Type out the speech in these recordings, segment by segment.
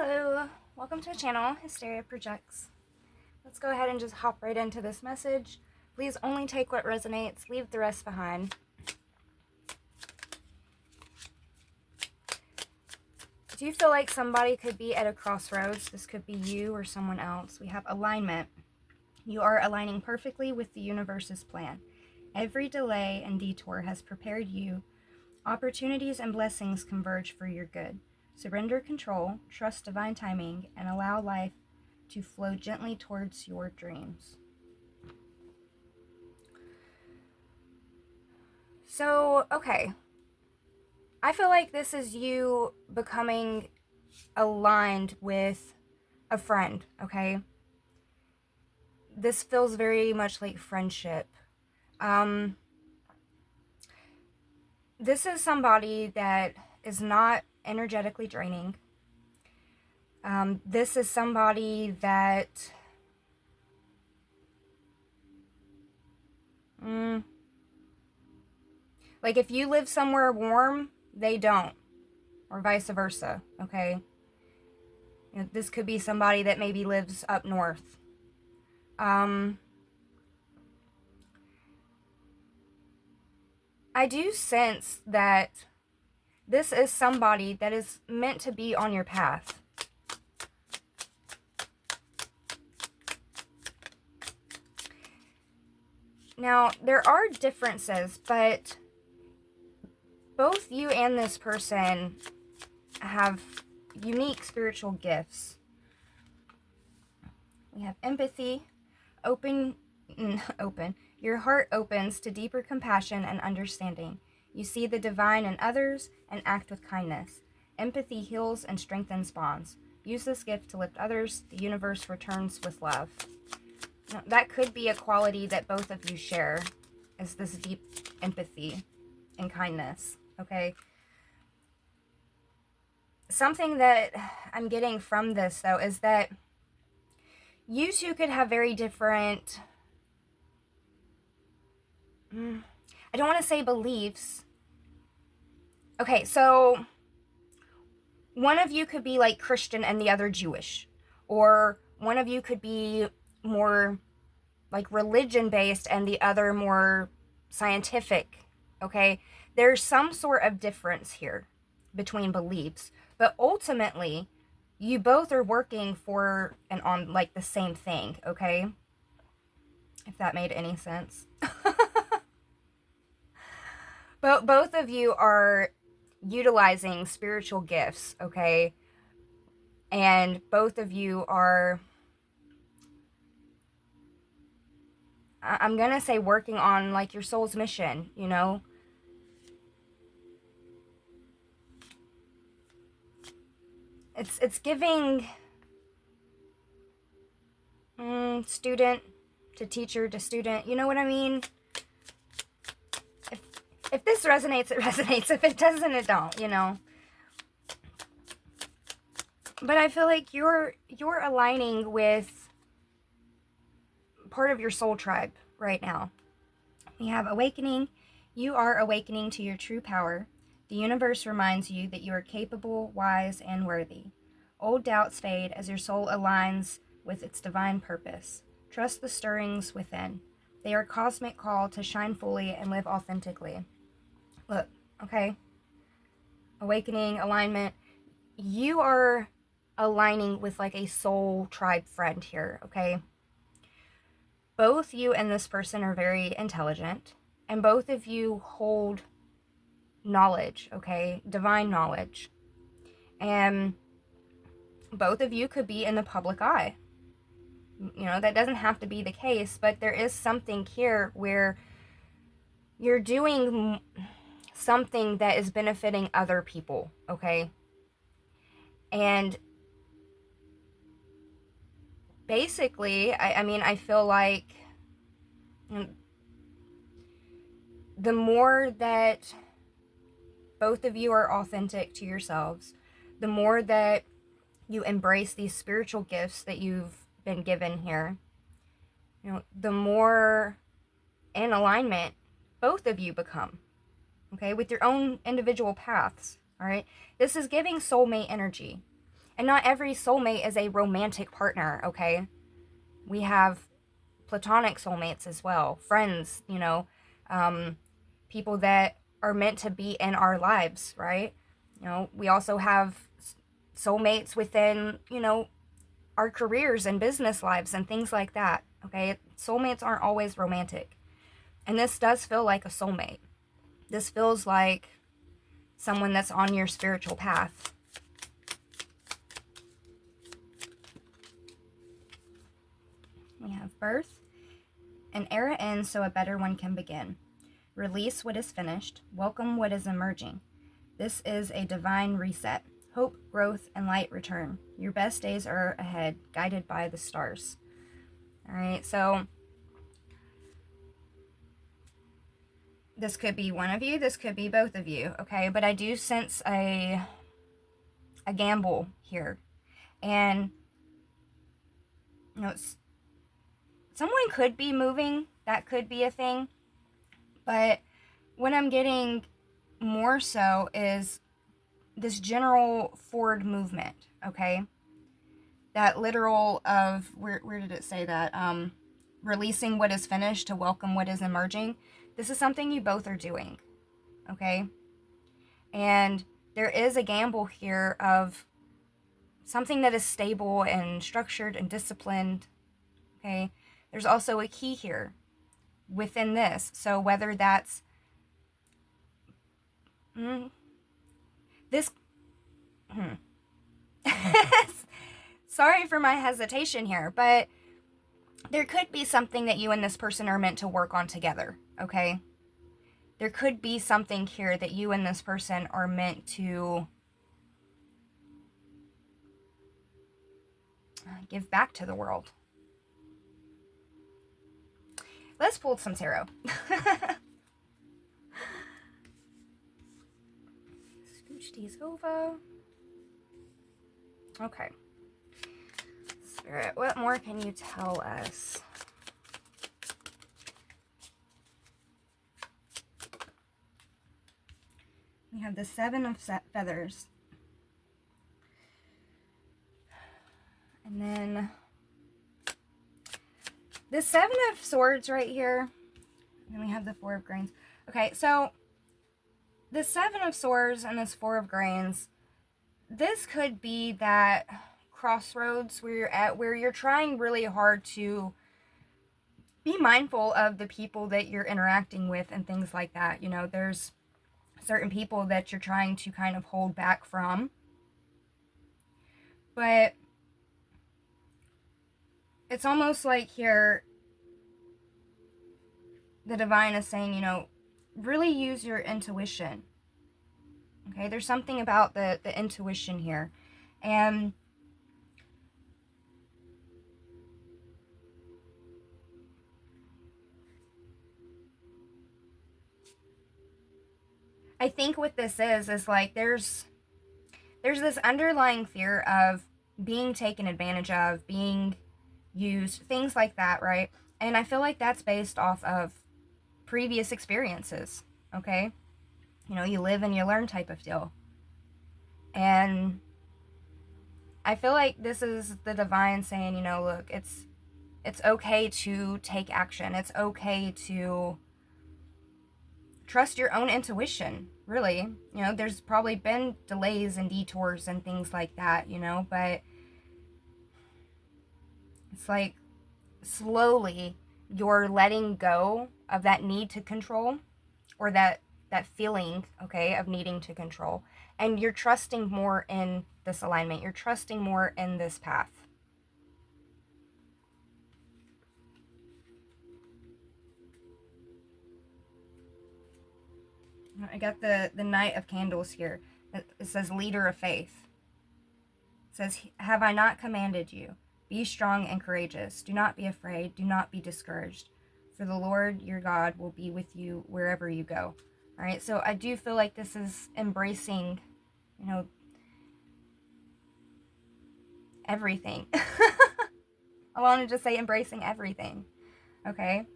Hello, welcome to the channel, Hysteria Projects. Let's go ahead and just hop right into this message. Please only take what resonates, leave the rest behind. Do you feel like somebody could be at a crossroads? This could be you or someone else. We have alignment. You are aligning perfectly with the universe's plan. Every delay and detour has prepared you. Opportunities and blessings converge for your good. Surrender control, trust divine timing, and allow life to flow gently towards your dreams. So, okay. I feel like this is you becoming aligned with a friend, okay? This feels very much like friendship. This is somebody that is not energetically draining. This is somebody that like if you live somewhere warm, they don't, or vice versa, okay? You know, this could be somebody that maybe lives up north. I do sense that this is somebody that is meant to be on your path. Now, there are differences, but both you and this person have unique spiritual gifts. We have empathy, open. Your heart opens to deeper compassion and understanding. You see the divine in others and act with kindness. Empathy heals and strengthens bonds. Use this gift to lift others. The universe returns with love. Now, that could be a quality that both of you share, is this deep empathy and kindness, okay? Something that I'm getting from this, though, is that you two could have very different, I don't want to say beliefs. Okay, so one of you could be like Christian and the other Jewish. Or one of you could be more like religion based and the other more scientific, okay? There's some sort of difference here between beliefs, but ultimately you both are working for and on like the same thing, okay? If that made any sense. But both of you are utilizing spiritual gifts, okay? And both of you are, I'm gonna say, working on like your soul's mission, you know? It's giving student to teacher to student, you know what I mean? If this resonates, it resonates. If it doesn't, it don't, you know? But I feel like you're aligning with part of your soul tribe right now. We have awakening. You are awakening to your true power. The universe reminds you that you are capable, wise, and worthy. Old doubts fade as your soul aligns with its divine purpose. Trust the stirrings within. They are a cosmic call to shine fully and live authentically. Look, okay? Awakening, alignment. You are aligning with like a soul tribe friend here, okay? Both you and this person are very intelligent, and both of you hold knowledge, okay? Divine knowledge. And both of you could be in the public eye. You know, that doesn't have to be the case, but there is something here where you're doing something that is benefiting other people, okay? And basically, I mean, I feel like the more that both of you are authentic to yourselves, the more that you embrace these spiritual gifts that you've been given here, you know, the more in alignment both of you become, okay, with your own individual paths, all right? This is giving soulmate energy. And not every soulmate is a romantic partner, okay? We have platonic soulmates as well, friends, people that are meant to be in our lives, right? We also have soulmates within, our careers and business lives and things like that, okay? Soulmates aren't always romantic. And this does feel like a soulmate. This feels like someone that's on your spiritual path. We have birth. An era ends so a better one can begin. Release what is finished. Welcome what is emerging. This is a divine reset. Hope, growth, and light return. Your best days are ahead, guided by the stars. All right, so this could be one of you. This could be both of you, okay? But I do sense a gamble here. And, someone could be moving. That could be a thing. But what I'm getting more so is this general forward movement, okay? That literal of, where did it say that? Releasing what is finished to welcome what is emerging. This is something you both are doing, okay? And there is a gamble here of something that is stable and structured and disciplined, okay? There's also a key here within this. So whether that's this sorry for my hesitation here, but there could be something that you and this person are meant to work on together, okay? There could be something here that you and this person are meant to give back to the world. Let's pull some tarot. Scooch these over. Okay. Spirit, what more can you tell us? We have the Seven of Feathers. And then the Seven of Swords right here. And then we have the Four of Grains. Okay, so the Seven of Swords and this Four of Grains, this could be that crossroads where you're at, where you're trying really hard to be mindful of the people that you're interacting with and things like that. There's certain people that you're trying to kind of hold back from. But it's almost like here, the divine is saying, really use your intuition. Okay, there's something about the intuition here. And I think what this is like there's this underlying fear of being taken advantage of, being used, things like that, right? And I feel like that's based off of previous experiences, okay? You live and you learn type of deal. And I feel like this is the divine saying, look, it's okay to take action. It's okay to trust your own intuition, really. There's probably been delays and detours and things like that, but it's like slowly you're letting go of that need to control, or that feeling, okay, of needing to control. And you're trusting more in this alignment. You're trusting more in this path. I got the Knight of Candles here. It says leader of faith. It says, have I not commanded you? Be strong and courageous. Do not be afraid. Do not be discouraged. For the Lord your God will be with you wherever you go. All right, so I do feel like this is embracing, everything. I wanted to say embracing everything, okay?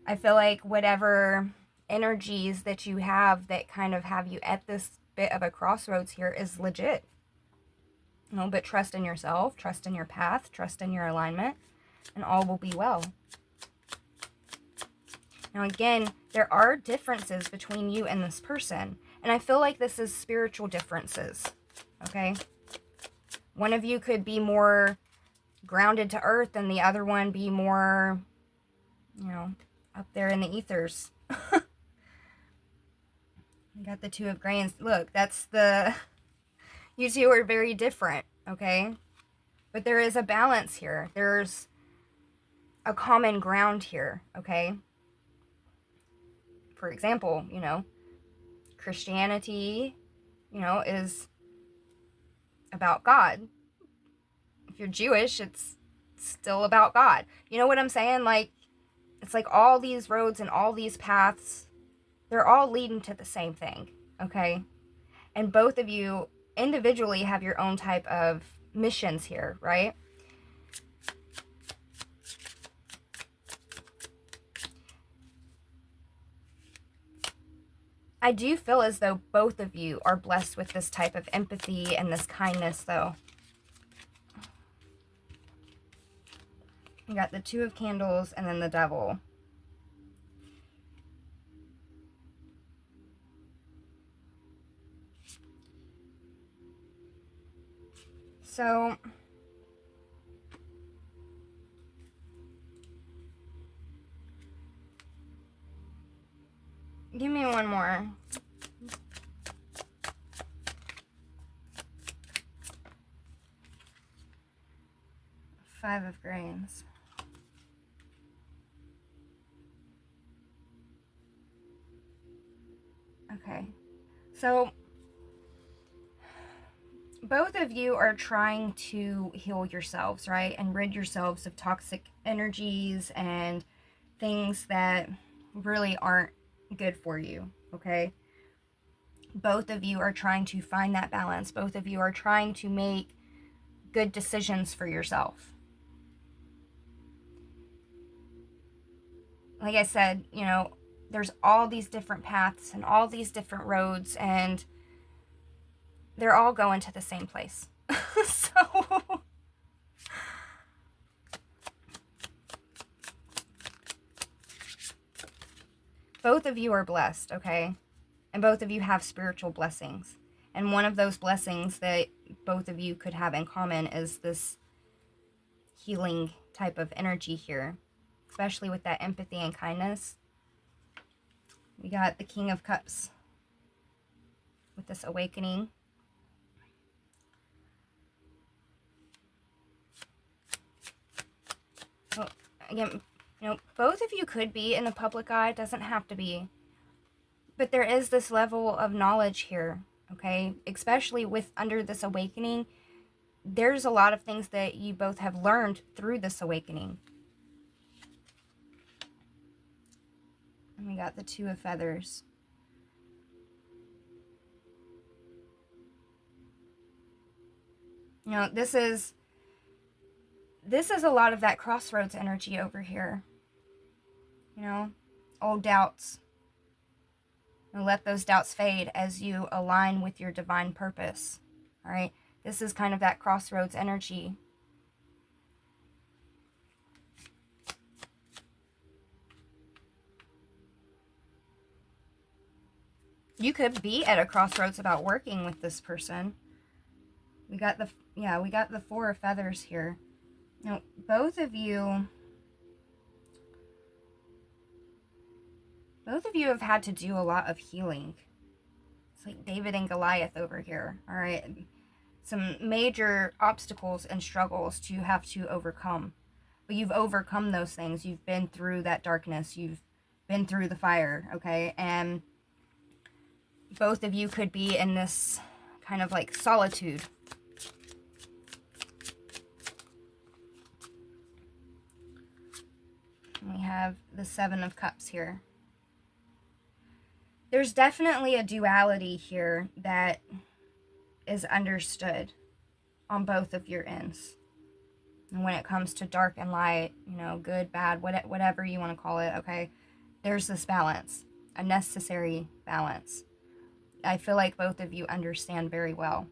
I feel like whatever energies that you have that kind of have you at this bit of a crossroads here is legit. But trust in yourself, trust in your path, trust in your alignment, and all will be well. Now again, there are differences between you and this person. And I feel like this is spiritual differences, okay? One of you could be more grounded to earth and the other one be more, up there in the ethers. We got the Two of Grains. Look, you two are very different, okay? But there is a balance here. There's a common ground here, okay? For example, Christianity, is about God. If you're Jewish, it's still about God. You know what I'm saying? Like, it's like all these roads and all these paths, they're all leading to the same thing, okay? And both of you individually have your own type of missions here, right? I do feel as though both of you are blessed with this type of empathy and this kindness, though. You got the Two of Candles and then the Devil. So, give me one more. Five of Grains. Okay. So, both of you are trying to heal yourselves, right? And rid yourselves of toxic energies and things that really aren't good for you, okay? Both of you are trying to find that balance. Both of you are trying to make good decisions for yourself. Like I said, there's all these different paths and all these different roads, and they're all going to the same place. So both of you are blessed, okay? And both of you have spiritual blessings. And one of those blessings that both of you could have in common is this healing type of energy here, especially with that empathy and kindness. We got the King of Cups with this awakening. Well, again, both of you could be in the public eye. It doesn't have to be. But there is this level of knowledge here, okay? Especially under this awakening, there's a lot of things that you both have learned through this awakening. And we got the Two of Feathers. This is a lot of that crossroads energy over here. Old doubts. And let those doubts fade as you align with your divine purpose. All right? This is kind of that crossroads energy. You could be at a crossroads about working with this person. We got the Four of Feathers here. Now, both of you have had to do a lot of healing. It's like David and Goliath over here, all right? Some major obstacles and struggles to have to overcome. But you've overcome those things. You've been through that darkness. You've been through the fire, okay? And both of you could be in this kind of like solitude. We have the Seven of Cups here. There's definitely a duality here that is understood on both of your ends. And when it comes to dark and light, good, bad, whatever you want to call it, okay? There's this balance, a necessary balance. I feel like both of you understand very well.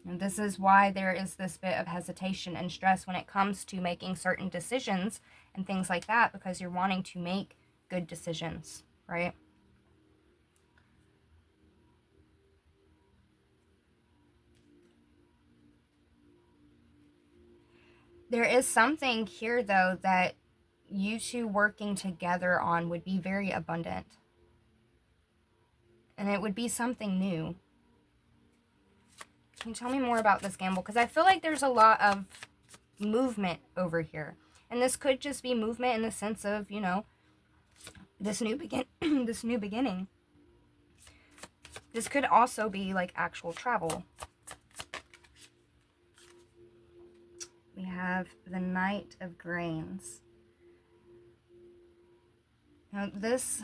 And this is why there is this bit of hesitation and stress when it comes to making certain decisions and things like that, because you're wanting to make good decisions, right? There is something here, though, that you two working together on would be very abundant. And it would be something new. Can you tell me more about this, Gamble? Because I feel like there's a lot of movement over here. And this could just be movement in the sense of, you know, this new this new beginning. This could also be like actual travel. We have the Knight of Grains. Now this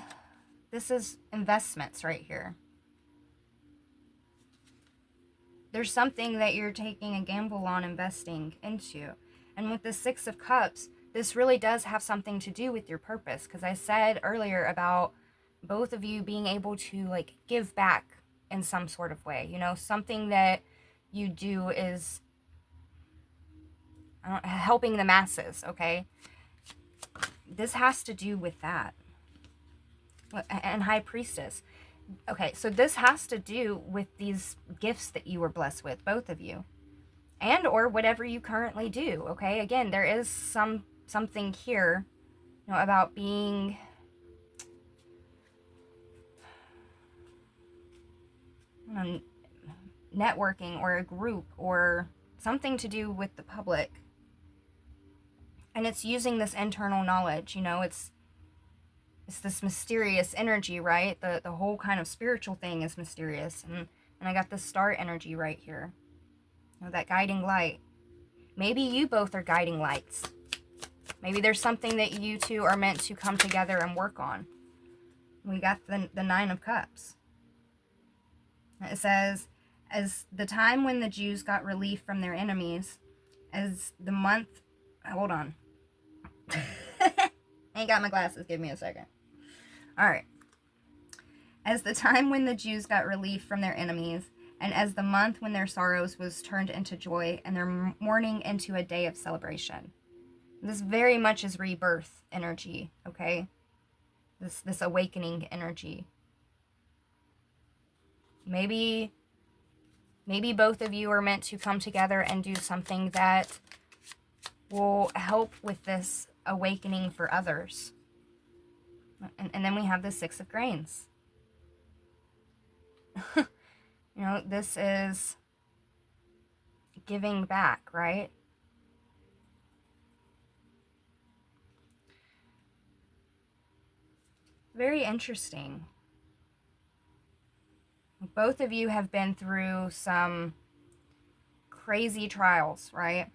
is investments right here. There's something that you're taking a gamble on investing into. And with the Six of Cups, this really does have something to do with your purpose. Because I said earlier about both of you being able to like give back in some sort of way. You know, something that you do is helping the masses, okay? This has to do with that. And High Priestess. Okay, so this has to do with these gifts that you were blessed with, both of you. And or whatever you currently do, okay? Again, there is something here, you know, about being networking or a group or something to do with the public. And it's using this internal knowledge, you know, it's this mysterious energy, right? The whole kind of spiritual thing is mysterious. And I got this star energy right here. You know, that guiding light. Maybe you both are guiding lights. Maybe there's something that you two are meant to come together and work on. We got the Nine of Cups. It says, as the time when the Jews got relief from their enemies, as the month... Hold on. I ain't got my glasses. Give me a second. All right. As the time when the Jews got relief from their enemies, and as the month when their sorrows was turned into joy, and their mourning into a day of celebration. This very much is rebirth energy, okay? This awakening energy. Maybe both of you are meant to come together and do something that will help with this awakening for others. And then we have the Six of Grains. You know, this is giving back, right? Very interesting. Both of you have been through some crazy trials, right?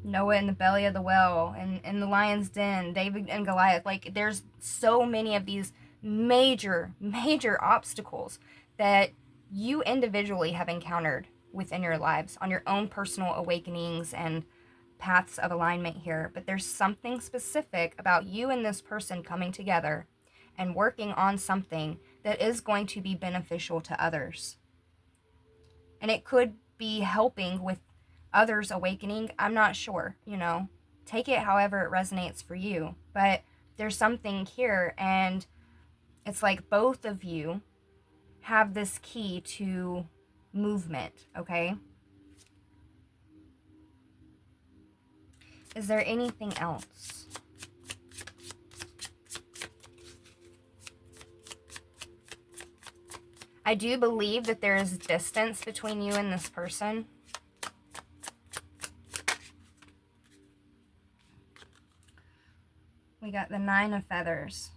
Noah in the belly of the whale, and in the lion's den, David and Goliath. Like, there's so many of these major obstacles that you individually have encountered within your lives on your own personal awakenings and paths of alignment here. But there's something specific about you and this person coming together and working on something that is going to be beneficial to others. And it could be helping with others awakening. I'm not sure, you know. Take it however it resonates for you. But there's something here, and it's like both of you have this key to movement, okay? Is there anything else? I do believe that there is distance between you and this person. We got the Nine of Feathers.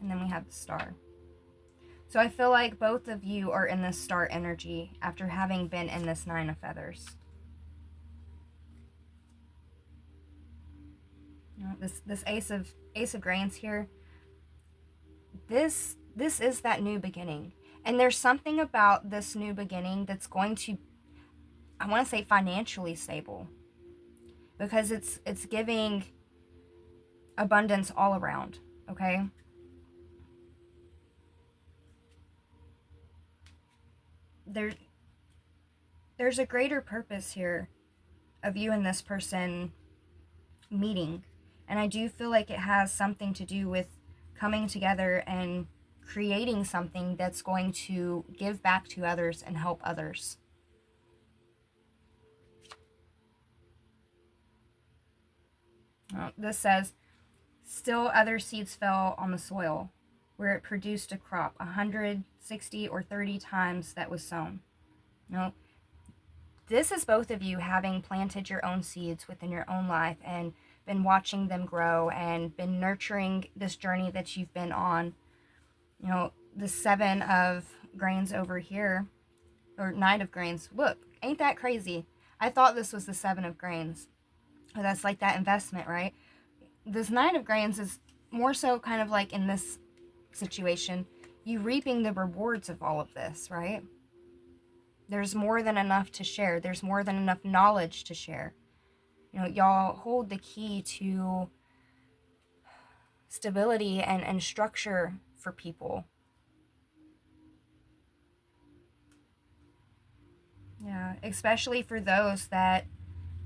And then we have the Star. So I feel like both of you are in this Star energy after having been in this Nine of Feathers. You know, this Ace of Grains here. This is that new beginning. And there's something about this new beginning that's going to I want to say financially stable, because it's giving abundance all around, okay? There's a greater purpose here of you and this person meeting. And I do feel like it has something to do with coming together and creating something that's going to give back to others and help others. This says, still other seeds fell on the soil where it produced a crop 160 or 30 times that was sown. This is both of you having planted your own seeds within your own life and been watching them grow and been nurturing this journey that you've been on. The 7 of grains over here, or 9 of grains. Look, ain't that crazy? I thought this was the 7 of grains. But that's like that investment, right? This 9 of grains is more so kind of like in this situation, you reaping the rewards of all of this, right? There's more than enough to share. There's more than enough knowledge to share. Y'all hold the key to stability and structure for people. Yeah, especially for those that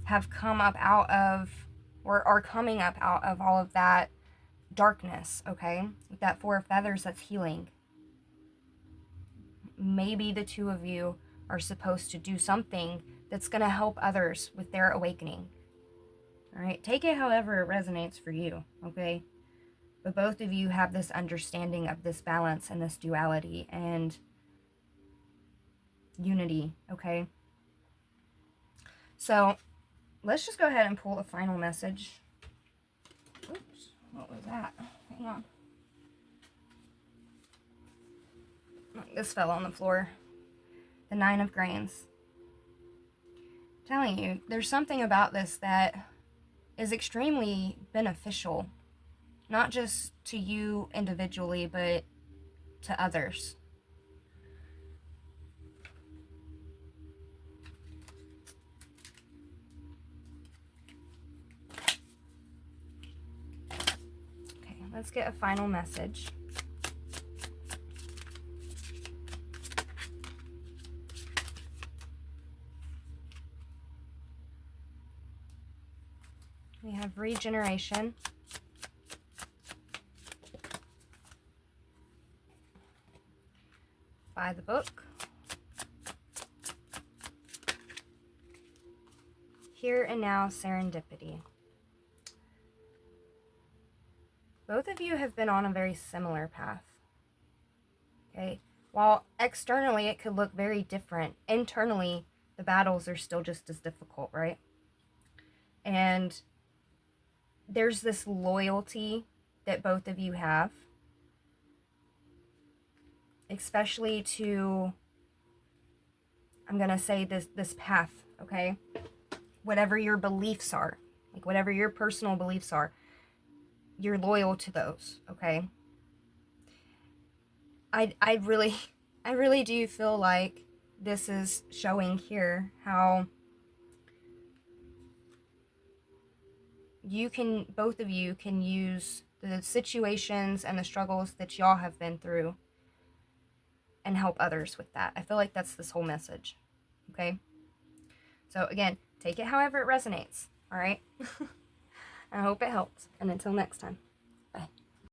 have come up out of, or are coming up out of all of that darkness, okay? With that 4 of feathers, that's healing. Maybe the 2 of you are supposed to do something that's going to help others with their awakening. All right, take it however it resonates for you, okay? But both of you have this understanding of this balance and this duality and unity, okay? So let's just go ahead and pull a final message. Oops, what was that? Hang on. This fell on the floor. The 9 of grains. I'm telling you, there's something about this that is extremely beneficial, not just to you individually, but to others. Okay, let's get a final message. We have regeneration. By the book. Here and now, serendipity. Both of you have been on a very similar path. Okay? While externally it could look very different, internally the battles are still just as difficult, right? And there's this loyalty that both of you have, especially to, I'm going to say this path, okay? Whatever your beliefs are, like whatever your personal beliefs are, you're loyal to those, okay? I really do feel like this is showing here how both of you can use the situations and the struggles that y'all have been through and help others with that. I feel like that's this whole message, okay? So again, take it however it resonates, all right? I hope it helps. And until next time, bye.